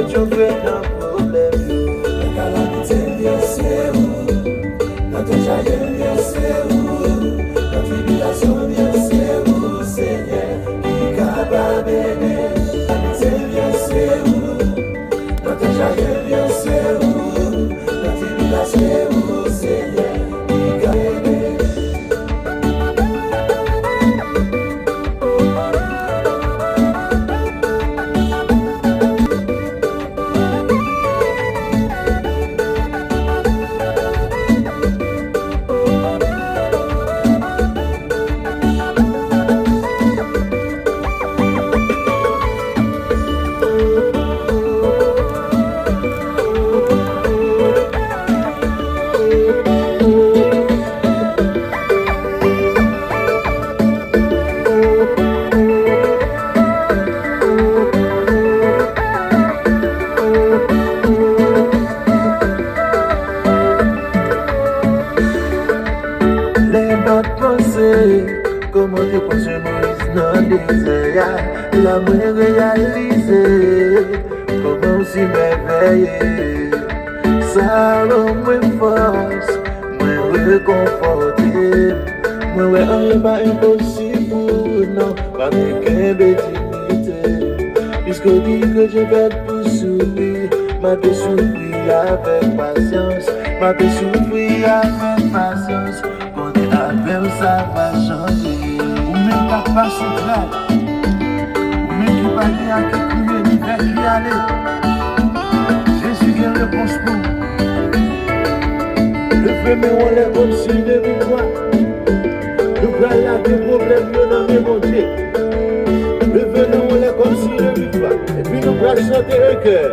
Tu fais un problème. La calamité, bien c'est où? Notre jaillit, bien c'est où? Notre tribulation, bien c'est où? Seigneur, qui capable d'aider. La calamité, bien c'est où? Notre jaillit, bien c'est où? Notre tribulation, c'est où? Seigneur, qui capable d'aider. Comment tu penses Moïse dans le désert? La moins réalisée, comment aussi m'éveiller? Ça moins force, moins réconforté. Moi, ouais, rien pas impossible, non, pas avec dignité. Puisque dit que je vais pour sourire, m'a fait souffrir avec patience, m'a fait souffrir avec patience. Ça va changer. Ou même t'as pas secret. Ou même qui va dire à qui crier, l'hiver qui allait. Jésus qui réponse pour. Le feu mais on l'est comme si de victoire. Le bras là des problèmes dans mes mon Dieu. Le feu mais on l'est comme si de victoire. Et puis nous bras chanter un cœur.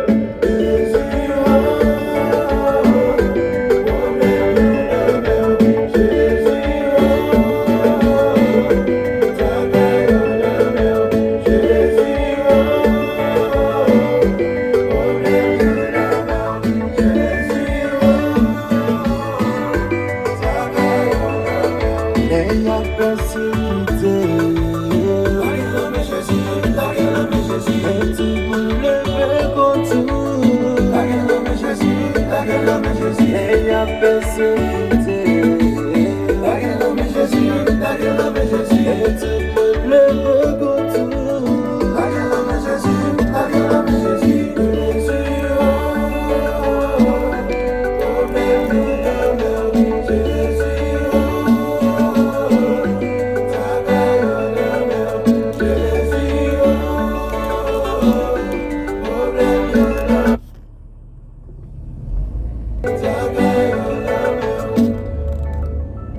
Jésus,